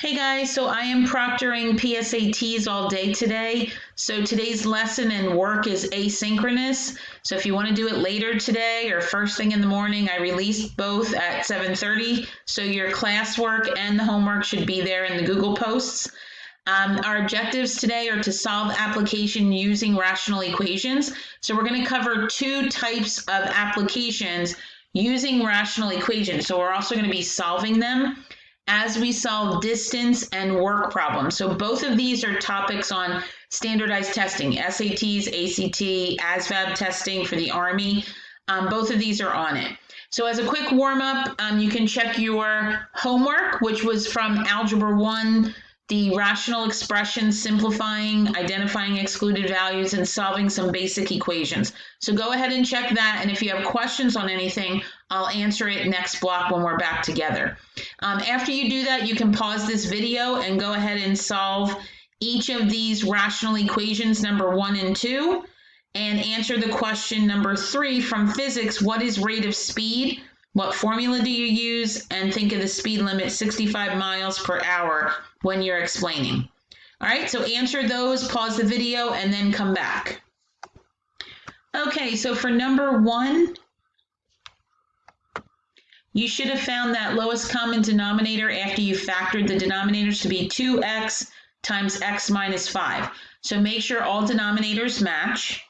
Hey guys, so I am proctoring PSATs all day today. So today's lesson and work is asynchronous. So if you want to do it later today or first thing in the morning, I released both at 7:30. So your classwork and the homework should be there in the Google Posts. Our objectives today are to solve application using rational equations. So we're going to cover two types of applications using rational equations. So we're also going to be solving them as we solve distance and work problems. So both of these are topics on standardized testing, SATs, ACT, ASVAB testing for the Army. Both of these are on it. So as a quick warm-up, you can check your homework, which was from Algebra 1, the rational expressions, simplifying, identifying excluded values, and solving some basic equations. So go ahead and check that, and if you have questions on anything, I'll answer it next block when we're back together. After you do that, you can pause this video and go ahead and solve each of these rational equations, number 1 and 2, and answer the question number 3 from physics: what is rate of speed? What formula do you use? And think of the speed limit, 65 miles per hour, when you're explaining. All right, so answer those, pause the video, and then come back. Okay, so for number 1, you should have found that lowest common denominator after you factored the denominators to be 2x times x minus 5. So make sure all denominators match.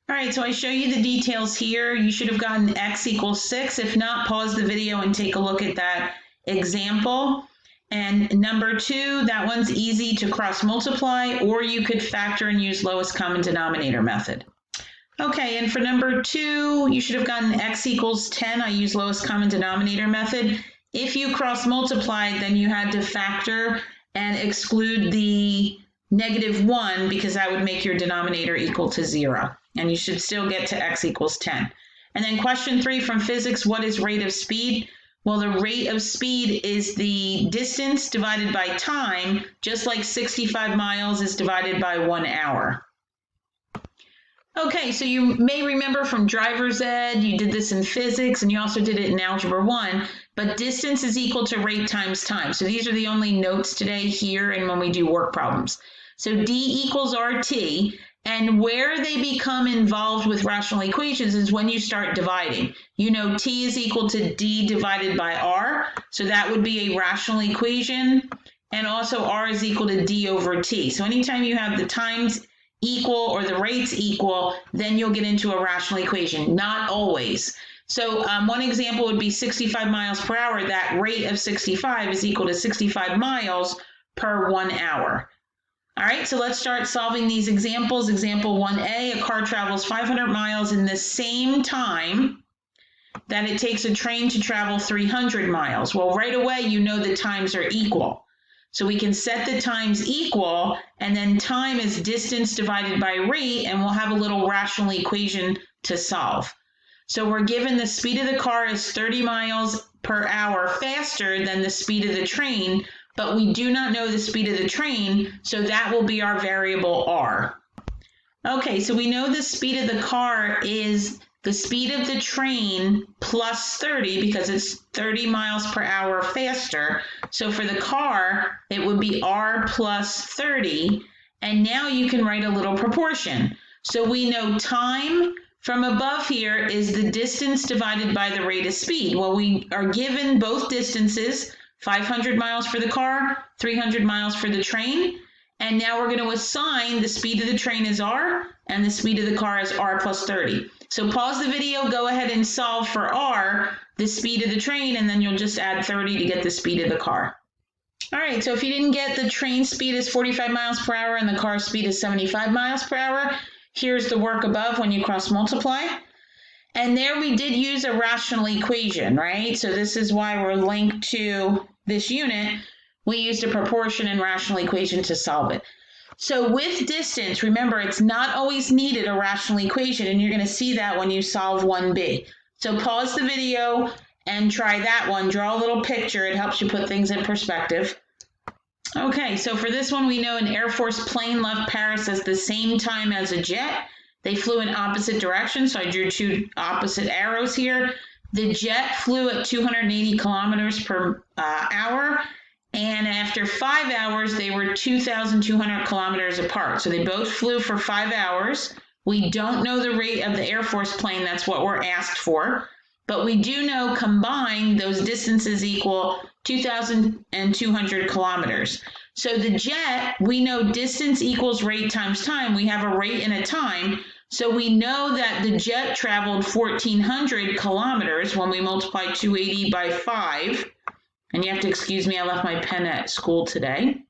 All right, so I show you the details here. You should have gotten x equals 6. If not, pause the video and take a look at that example. And number 2, that one's easy to cross multiply, or you could factor and use lowest common denominator method. Okay, and for number 2, you should have gotten x equals 10. I use lowest common denominator method. If you cross multiplied, then you had to factor and exclude the -1 because that would make your denominator equal to 0. And you should still get to x equals 10. And then question 3 from physics: what is rate of speed? Well, the rate of speed is the distance divided by time, just like 65 miles is divided by 1 hour. Okay, so you may remember from driver's ed, you did this in physics, and you also did it in Algebra 1, but distance is equal to rate times time. So these are the only notes today here and when we do work problems. So D equals RT, and where they become involved with rational equations is when you start dividing. You know T is equal to D divided by R, so that would be a rational equation, and also R is equal to D over T. So anytime you have the times equal or the rates equal, then you'll get into a rational equation. Not always. So one example would be 65 miles per hour. That rate of 65 is equal to 65 miles per 1 hour. All right, so let's start solving these examples. Example 1A, a car travels 500 miles in the same time that it takes a train to travel 300 miles. Well, right away, you know the times are equal. So we can set the times equal, and then time is distance divided by rate, and we'll have a little rational equation to solve. So we're given the speed of the car is 30 miles per hour faster than the speed of the train, but we do not know the speed of the train, so that will be our variable R. Okay, so we know the speed of the car is the speed of the train plus 30 because it's 30 miles per hour faster. So for the car, it would be R plus 30. And now you can write a little proportion. So we know time from above here is the distance divided by the rate of speed. Well, we are given both distances, 500 miles for the car, 300 miles for the train. And now we're going to assign the speed of the train is R and the speed of the car is R plus 30. So pause the video, go ahead and solve for R, the speed of the train, and then you'll just add 30 to get the speed of the car. All right, so if you didn't get the train speed is 45 miles per hour and the car speed is 75 miles per hour, here's the work above when you cross multiply. And there we did use a rational equation, right? So this is why we're linked to this unit. We used a proportion and rational equation to solve it. So with distance, remember, it's not always needed a rational equation, and you're going to see that when you solve 1B. So pause the video and try that one. Draw a little picture. It helps you put things in perspective. Okay, so for this one, we know an Air Force plane left Paris at the same time as a jet. They flew in opposite directions, so I drew two opposite arrows here. The jet flew at 280 kilometers per hour, and after after 5 hours, they were 2,200 kilometers apart. So they both flew for 5 hours. We don't know the rate of the Air Force plane. That's what we're asked for. But we do know combined, those distances equal 2,200 kilometers. So the jet, we know distance equals rate times time. We have a rate and a time. So we know that the jet traveled 1,400 kilometers when we multiply 280 by 5. And you have to excuse me, I left my pen at school today.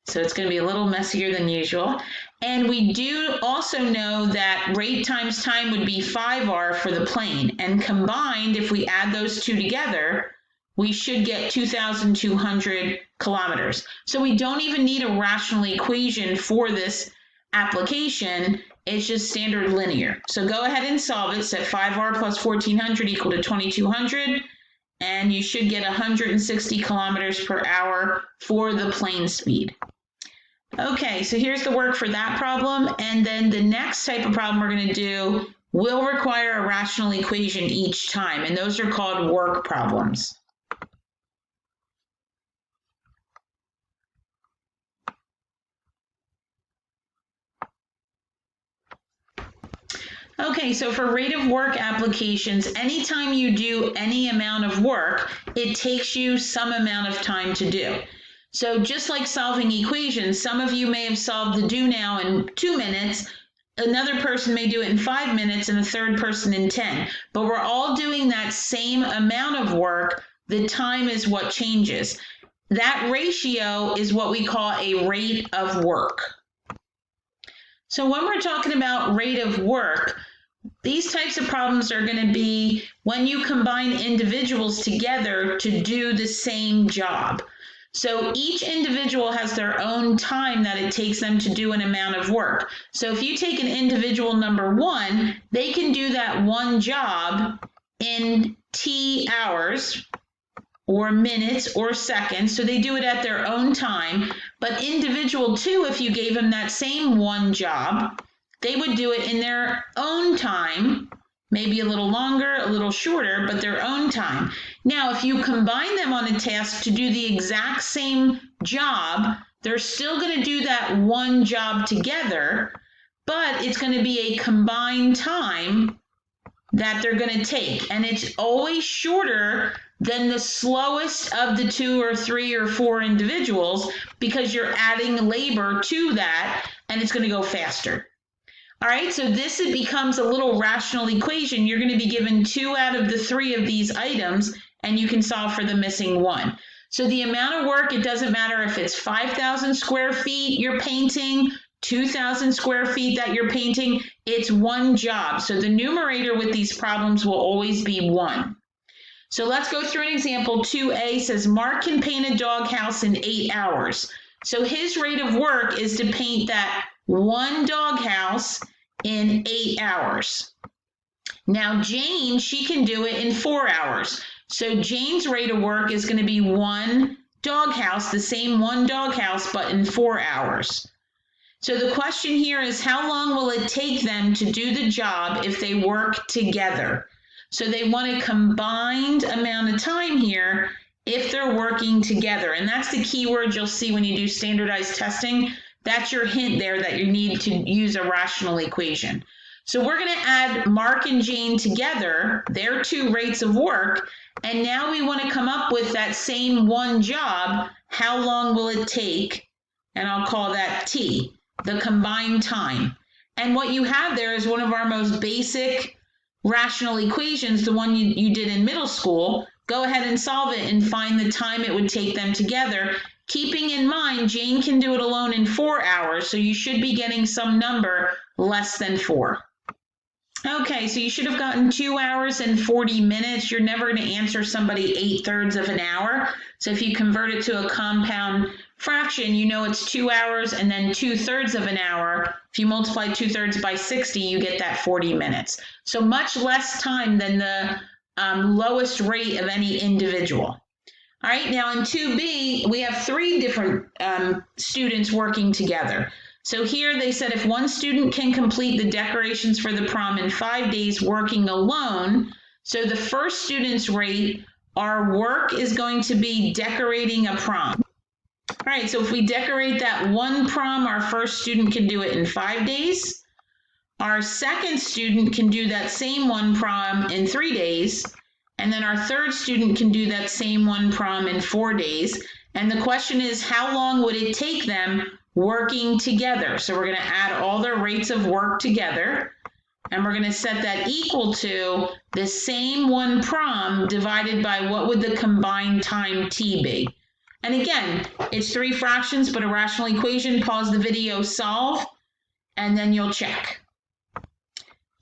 So it's going to be a little messier than usual. And we do also know that rate times time would be 5R for the plane. And combined, if we add those two together, we should get 2,200 kilometers. So we don't even need a rational equation for this application. It's just standard linear. So go ahead and solve it. Set 5R plus 1,400 equal to 2,200. And you should get 160 kilometers per hour for the plane speed. Okay, so here's the work for that problem. And then the next type of problem we're going to do will require a rational equation each time. And those are called work problems. Okay, so for rate of work applications, anytime you do any amount of work, it takes you some amount of time to do. So just like solving equations, some of you may have solved the do now in 2 minutes, another person may do it in 5 minutes, and a third person in 10. But we're all doing that same amount of work. The time is what changes. That ratio is what we call a rate of work. So when we're talking about rate of work, these types of problems are going to be when you combine individuals together to do the same job. So each individual has their own time that it takes them to do an amount of work. So if you take an individual number 1, they can do that one job in T hours or minutes or seconds. So they do it at their own time. But individual 2, if you gave them that same one job, they would do it in their own time, maybe a little longer, a little shorter, but their own time. Now, if you combine them on a task to do the exact same job, they're still going to do that one job together, but it's going to be a combined time that they're going to take. And it's always shorter than the slowest of the 2 or 3 or 4 individuals because you're adding labor to that, and it's going to go faster. All right, so this becomes a little rational equation. You're going to be given 2 out of the 3 of these items, and you can solve for the missing 1. So the amount of work, it doesn't matter if it's 5,000 square feet you're painting, 2,000 square feet that you're painting, it's one job. So the numerator with these problems will always be 1. So let's go through an example. 2A says Mark can paint a doghouse in 8 hours. So his rate of work is to paint that one doghouse in 8 hours. Now Jane, she can do it in 4 hours. So Jane's rate of work is going to be one doghouse, the same one doghouse, but in 4 hours. So the question here is, how long will it take them to do the job if they work together? So they want a combined amount of time here if they're working together. And that's the key word you'll see when you do standardized testing. That's your hint there that you need to use a rational equation. So we're going to add Mark and Jane together, their 2 rates of work, and now we want to come up with that same one job. How long will it take? And I'll call that T, the combined time. And what you have there is one of our most basic rational equations, the one you did in middle school. Go ahead and solve it and find the time it would take them together. Keeping in mind, Jane can do it alone in 4 hours, so you should be getting some number less than 4. Okay, so you should have gotten 2 hours and 40 minutes. You're never going to answer somebody 8/3 of an hour. So if you convert it to a compound fraction, you know it's 2 hours and then 2/3 of an hour. If you multiply 2/3 by 60, you get that 40 minutes. So much less time than the lowest rate of any individual. All right, now in 2B, we have 3 different students working together. So here they said if one student can complete the decorations for the prom in 5 days working alone, so the first student's rate Our work is going to be decorating a prom. All right, so if we decorate that one prom, our first student can do it in 5 days. Our second student can do that same one prom in 3 days. And then our third student can do that same one prom in 4 days. And the question is, how long would it take them working together? So we're going to add all their rates of work together. And we're going to set that equal to the same one prom divided by what would the combined time t be. And again, it's 3 fractions, but a rational equation. Pause the video, solve, and then you'll check.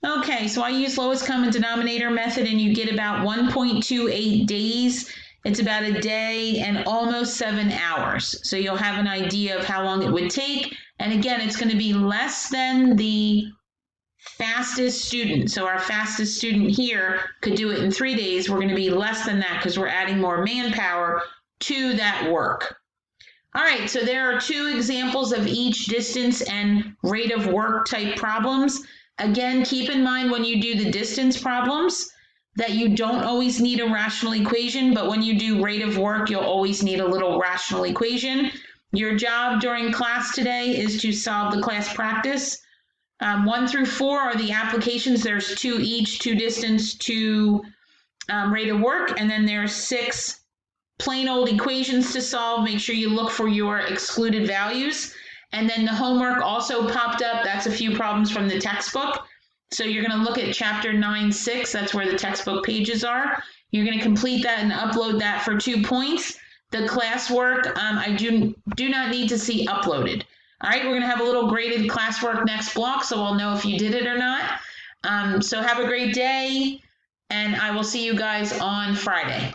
Okay, so I use lowest common denominator method, and you get about 1.28 days. It's about a day and almost 7 hours. So you'll have an idea of how long it would take. And again, it's going to be less than the fastest student. So our fastest student here could do it in 3 days. We're going to be less than that because we're adding more manpower to that work. All right, so there are 2 examples of each distance and rate of work type problems. Again, keep in mind when you do the distance problems that you don't always need a rational equation, but when you do rate of work, you'll always need a little rational equation. Your job during class today is to solve the class practice. 1 through 4 are the applications. There's 2 each, 2 distance, 2 rate of work, and then there's 6 plain old equations to solve. Make sure you look for your excluded values. And then the homework also popped up. That's a few problems from the textbook. So you're going to look at chapter 9-6. That's where the textbook pages are. You're going to complete that and upload that for 2 points. The classwork, I do not need to see uploaded. All right, we're going to have a little graded classwork next block, so I'll know if you did it or not. So have a great day, and I will see you guys on Friday.